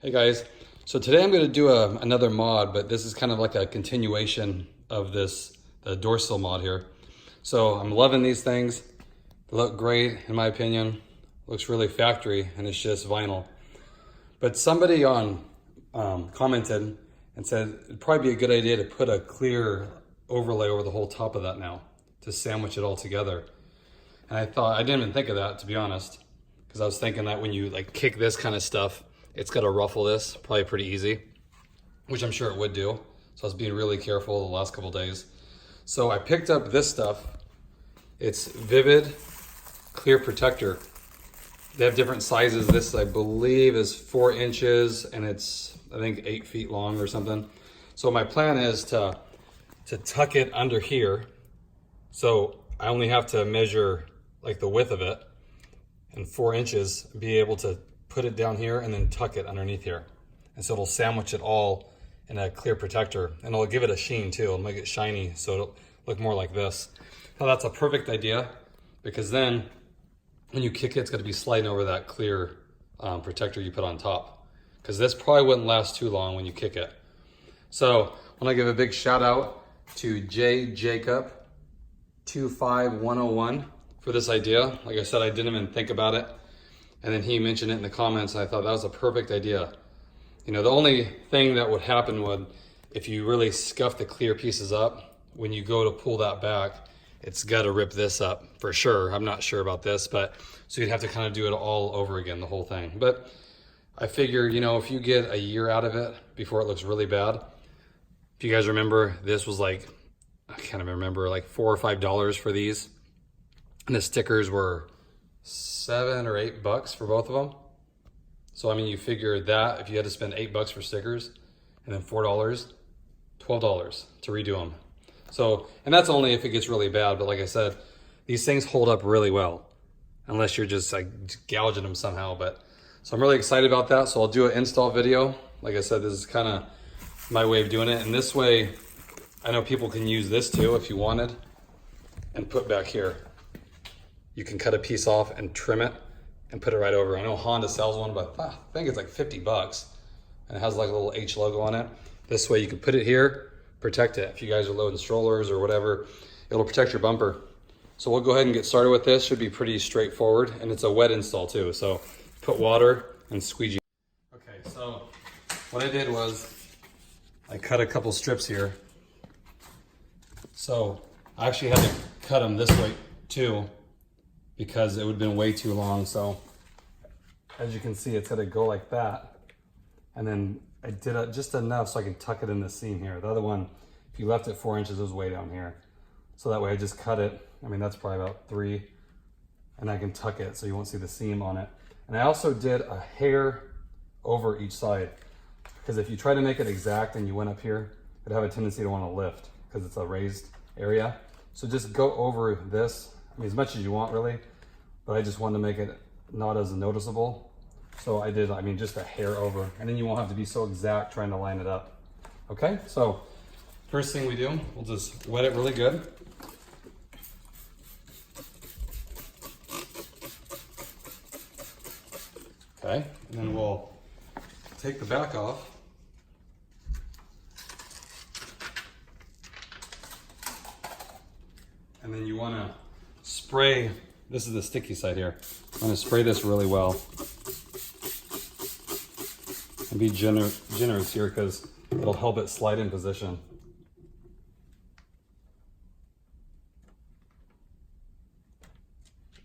Hey guys, so today I'm going to do another mod, but this is kind of like a continuation of the dorsal mod here. So I'm loving these things. They look great in my opinion. Looks really factory and it's just vinyl. But somebody commented and said it'd probably be a good idea to put a clear overlay over the whole top of that now to sandwich it all together. And I thought, I didn't even think of that, to be honest, because I was thinking that when you like kick this kind of stuff, it's got to ruffle this probably pretty easy, which I'm sure it would do. So I was being really careful the last couple days. So I picked up this stuff. It's Vivid Clear Protector. They have different sizes. This, I believe, is 4 inches and it's, I think, 8 feet long or something. So my plan is to tuck it under here. So I only have to measure like the width of it and 4 inches, be able to put it down here and then tuck it underneath here. And so it'll sandwich it all in a clear protector and it'll give it a sheen too. It'll make it shiny so it'll look more like this. Now that's a perfect idea because then when you kick it, it's going to be sliding over that clear protector you put on top, because this probably wouldn't last too long when you kick it. So I want to give a big shout out to J Jacob 25101 for this idea. Like I said, I didn't even think about it. And then he mentioned it in the comments and I thought that was a perfect idea. You know, the only thing that would happen would, if you really scuff the clear pieces up, when you go to pull that back, it's got to rip this up for sure. I'm not sure about this, but so you'd have to kind of do it all over again, the whole thing. But I figured, you know, if you get a year out of it before it looks really bad, if you guys remember, this was like, I can't even remember, like $4 or $5 for these. And the stickers were $7 or $8 for both of them. So I mean, you figure that if you had to spend $8 for stickers and then $4, $12 to redo them. So, and that's only if it gets really bad. But like I said, these things hold up really well, unless you're just like gouging them somehow. But so I'm really excited about that. So I'll do an install video. Like I said, this is kind of my way of doing it. And this way, I know people can use this too if you wanted, and put back here. You can cut a piece off and trim it and put it right over. I know Honda sells one, but I think it's like $50. And it has like a little H logo on it. This way you can put it here, protect it. If you guys are loading strollers or whatever, it'll protect your bumper. So we'll go ahead and get started with this. Should be pretty straightforward. And it's a wet install too. So put water and squeegee. Okay, so what I did was I cut a couple strips here. So I actually had to cut them this way too, because it would have been way too long. So as you can see, it's gonna go like that. And then I did it just enough so I can tuck it in the seam here. The other one, if you left it 4 inches, it was way down here. So that way I just cut it. I mean, that's probably about 3, and I can tuck it so you won't see the seam on it. And I also did a hair over each side, because if you try to make it exact and you went up here, it'd have a tendency to wanna lift because it's a raised area. So just go over this. I mean, as much as you want really, but I just wanted to make it not as noticeable. So I did, I mean, just a hair over, and then you won't have to be so exact trying to line it up. Okay, so first thing we do, we'll just wet it really good. Okay, and then we'll take the back off. And then you wanna spray, this is the sticky side here. I'm gonna spray this really well. And be generous here because it'll help it slide in position.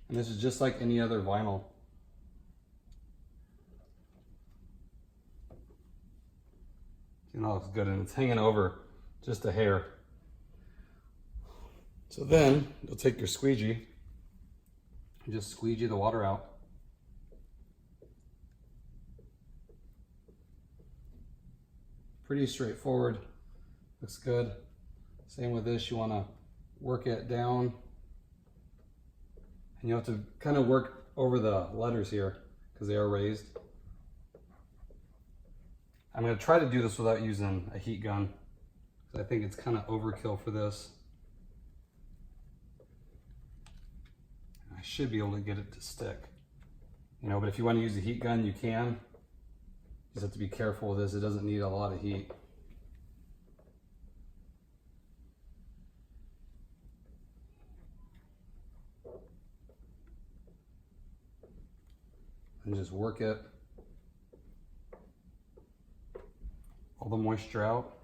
And this is just like any other vinyl. You know, it's good, and it's hanging over just a hair. So then you'll take your squeegee and just squeegee the water out. Pretty straightforward, looks good. Same with this, you wanna work it down. And you have to kind of work over the letters here because they are raised. I'm gonna try to do this without using a heat gun, because I think it's kind of overkill for this. I should be able to get it to stick. You know, but if you want to use a heat gun, you can. just have to be careful with this. It doesn't need a lot of heat. And just work it, all the moisture out.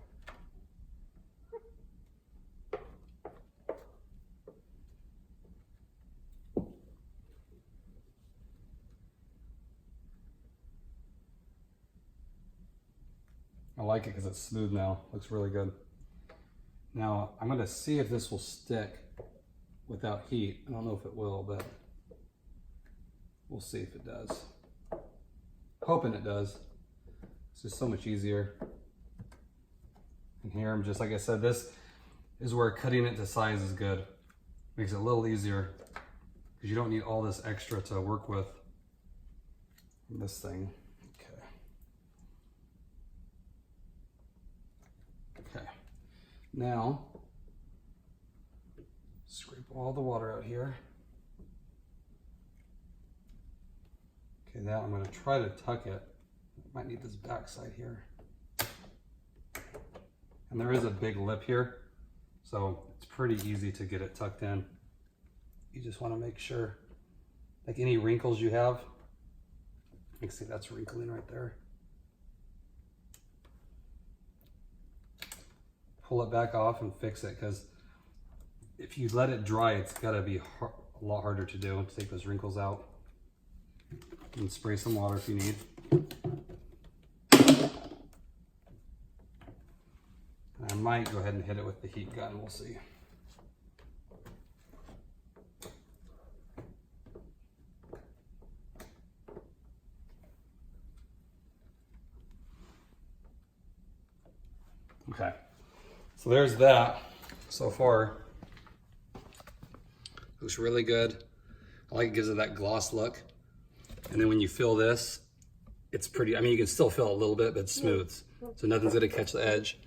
I like it because it's smooth now. Looks really good. Now I'm going to see if this will stick without heat. I don't know if it will, but we'll see if it does. Hoping it does. It's just so much easier. And here I'm just, like I said, this is where cutting it to size is good. Makes it a little easier because you don't need all this extra to work with this thing. Okay. Now, scrape all the water out here. Okay, now I'm going to try to tuck it. Might need this back side here. And there is a big lip here, so it's pretty easy to get it tucked in. You just want to make sure, like any wrinkles you have, you can see that's wrinkling right there. Pull it back off and fix it, because if you let it dry, it's got to be a lot harder to do to take those wrinkles out. And spray some water if you need. I might go ahead and hit it with the heat gun, we'll see. Okay, so there's that. So far, looks really good. I like it, gives it that gloss look. And then when you fill this, it's pretty, I mean, you can still fill a little bit, but it's smooth. So nothing's gonna catch the edge.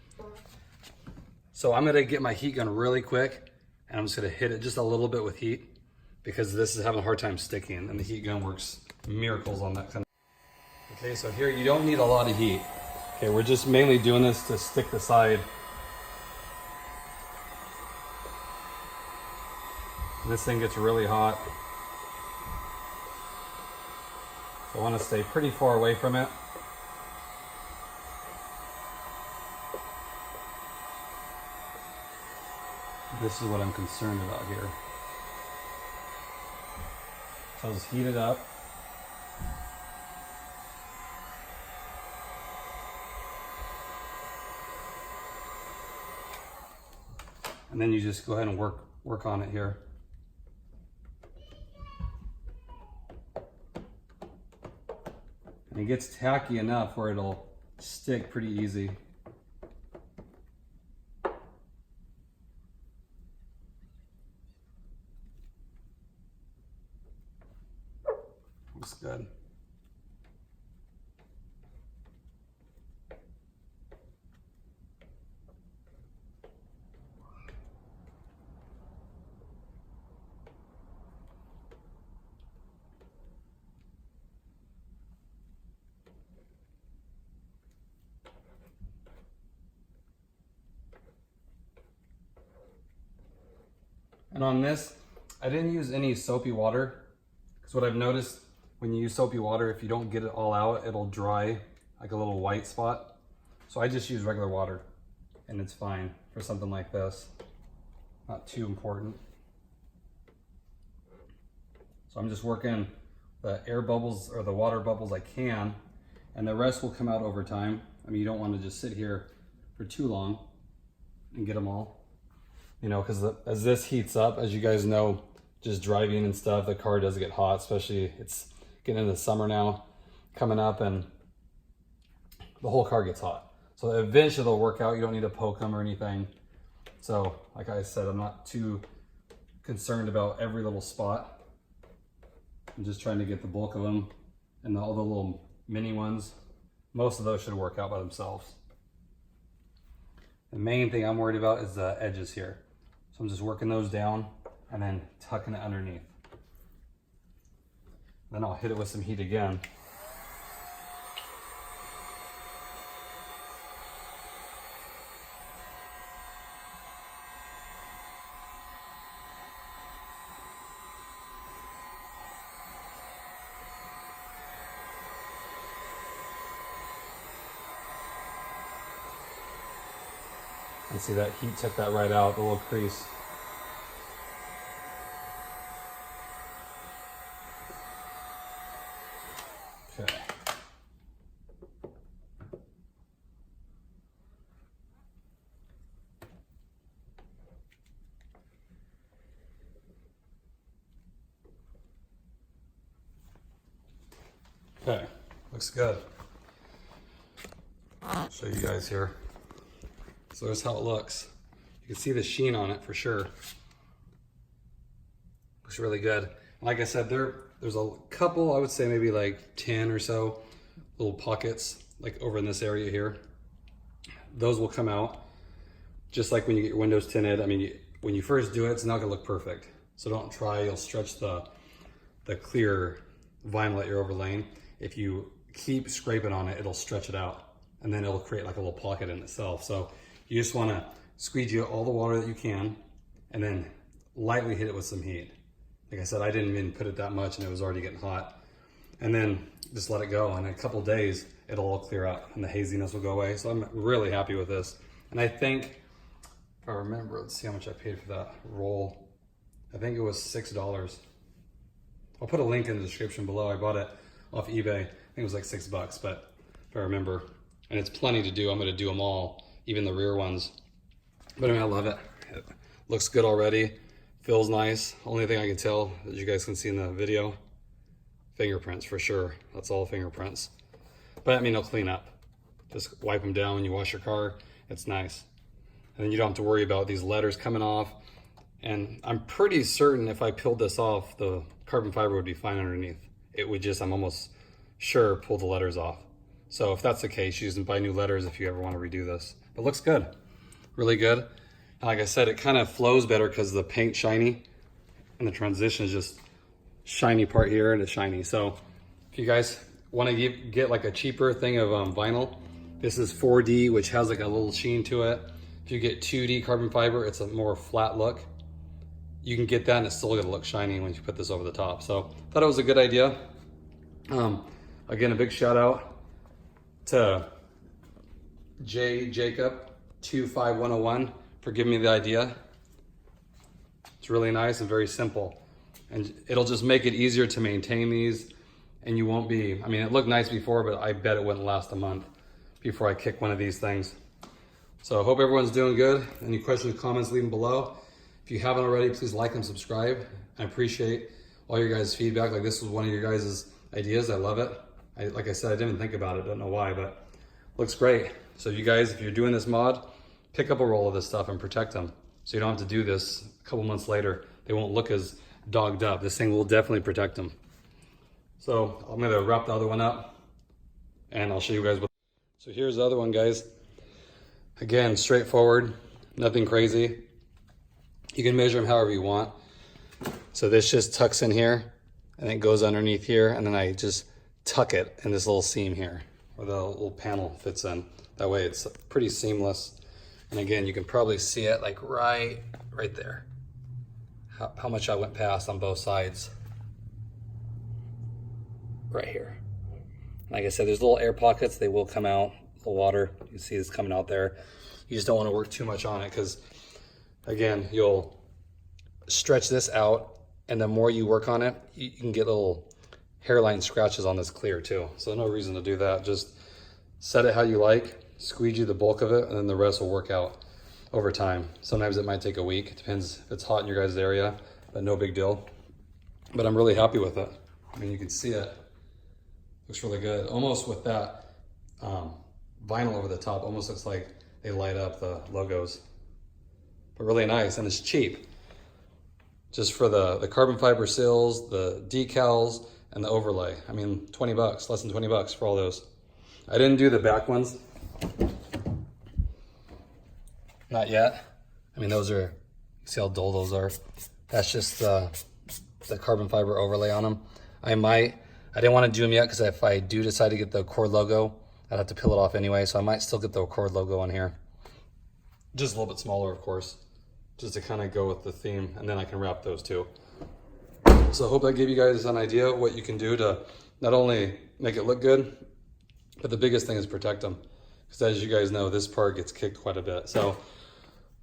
So I'm gonna get my heat gun really quick, and I'm just gonna hit it just a little bit with heat, because this is having a hard time sticking, and the heat gun works miracles on that kind of. Okay, so here you don't need a lot of heat. Okay, we're just mainly doing this to stick the side. This thing gets really hot. So I want to stay pretty far away from it. This is what I'm concerned about here. So I'll just heat it up. And then you just go ahead and work on it here. And it gets tacky enough where it'll stick pretty easy. Looks good. And on this, I didn't use any soapy water, because what I've noticed when you use soapy water, if you don't get it all out, it'll dry like a little white spot. So I just use regular water, and it's fine for something like this. Not too important. So I'm just working the air bubbles or the water bubbles I can, and the rest will come out over time. I mean, you don't want to just sit here for too long and get them all. You know, because as this heats up, as you guys know, just driving and stuff, the car does get hot, especially it's getting into the summer now, coming up, and the whole car gets hot. So eventually they'll work out. You don't need to poke them or anything. So like I said, I'm not too concerned about every little spot. I'm just trying to get the bulk of them, and all the little mini ones. Most of those should work out by themselves. The main thing I'm worried about is the edges here. So I'm just working those down and then tucking it underneath. Then I'll hit it with some heat again. And see that heat took that right out, the little crease. Okay. Okay, looks good. I'll show you guys here. So there's how it looks. You can see the sheen on it for sure. Looks really good. Like I said, there's a couple, I would say maybe like 10 or so little pockets like over in this area here. Those will come out just like when you get your windows tinted. I mean, when you first do it, it's not gonna look perfect. So don't try, you'll stretch the clear vinyl that you're overlaying. If you keep scraping on it, it'll stretch it out and then it'll create like a little pocket in itself. So you just wanna squeegee out all the water that you can and then lightly hit it with some heat. Like I said, I didn't even put it that much and it was already getting hot. And then just let it go. In a couple of days, it'll all clear up and the haziness will go away. So I'm really happy with this. And I think, if I remember, let's see how much I paid for that roll. I think it was $6. I'll put a link in the description below. I bought it off eBay. I think it was like $6, but if I remember. And it's plenty to do. I'm gonna do them all, even the rear ones. But I mean, I love it. It looks good already. Feels nice. Only thing I can tell, as you guys can see in the video, fingerprints for sure. That's all fingerprints. But I mean, they'll clean up. Just wipe them down when you wash your car. It's nice. And then you don't have to worry about these letters coming off. And I'm pretty certain if I peeled this off, the carbon fiber would be fine underneath. It would just, I'm almost sure, pull the letters off. So if that's the case, you can buy new letters if you ever want to redo this. But it looks good, really good. And like I said, it kind of flows better because the paint's shiny and the transition is just shiny part here and it's shiny. So if you guys want to get like a cheaper thing of vinyl, this is 4D, which has like a little sheen to it. If you get 2D carbon fiber, it's a more flat look. You can get that and it's still gonna look shiny when you put this over the top. So thought it was a good idea. Again, a big shout out to Jacob25101 for giving me the idea. It's really nice and very simple. And it'll just make it easier to maintain these, and you won't be, I mean, it looked nice before, but I bet it wouldn't last a month before I kick one of these things. So I hope everyone's doing good. Any questions, comments, leave them below. If you haven't already, please like and subscribe. I appreciate all your guys' feedback. Like, this was one of your guys' ideas. I love it. Like I said, I didn't even think about it. Don't know why, but looks great. So you guys, if you're doing this mod, pick up a roll of this stuff and protect them. So you don't have to do this a couple months later. They won't look as dogged up. This thing will definitely protect them. So I'm gonna wrap the other one up and I'll show you guys what. So here's the other one, guys. Again, straightforward, nothing crazy. You can measure them however you want. So this just tucks in here and it goes underneath here, and then I just tuck it in this little seam here where the little panel fits in. That way it's pretty seamless. And again, you can probably see it like right there. How much I went past on both sides. Right here. Like I said, there's little air pockets. They will come out, the water. You can see this coming out there. You just don't want to work too much on it because, again, you'll stretch this out, and the more you work on it, you can get little hairline scratches on this clear too. So no reason to do that. Just set it how you like, squeegee the bulk of it, and then the rest will work out over time. Sometimes it might take a week. It depends if it's hot in your guys' area, but no big deal. But I'm really happy with it. I mean, you can see it. Looks really good. Almost with that vinyl over the top, almost looks like they light up the logos. But really nice, and it's cheap. Just for the carbon fiber sills, the decals, and the overlay. I mean, 20 bucks, less than 20 bucks for all those. I didn't do the back ones. Not yet. I mean, those are, you see how dull those are? That's just the carbon fiber overlay on them. I didn't want to do them yet because if I do decide to get the Accord logo, I'd have to peel it off anyway. So I might still get the Accord logo on here. Just a little bit smaller, of course, just to kind of go with the theme. And then I can wrap those too. So I hope that gave you guys an idea of what you can do to not only make it look good, but the biggest thing is protect them. Because as you guys know, this part gets kicked quite a bit. So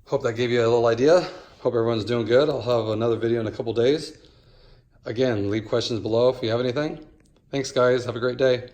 Hope that gave you a little idea. Hope everyone's doing good. I'll have another video in a couple days. Again, leave questions below if you have anything. Thanks guys, have a great day.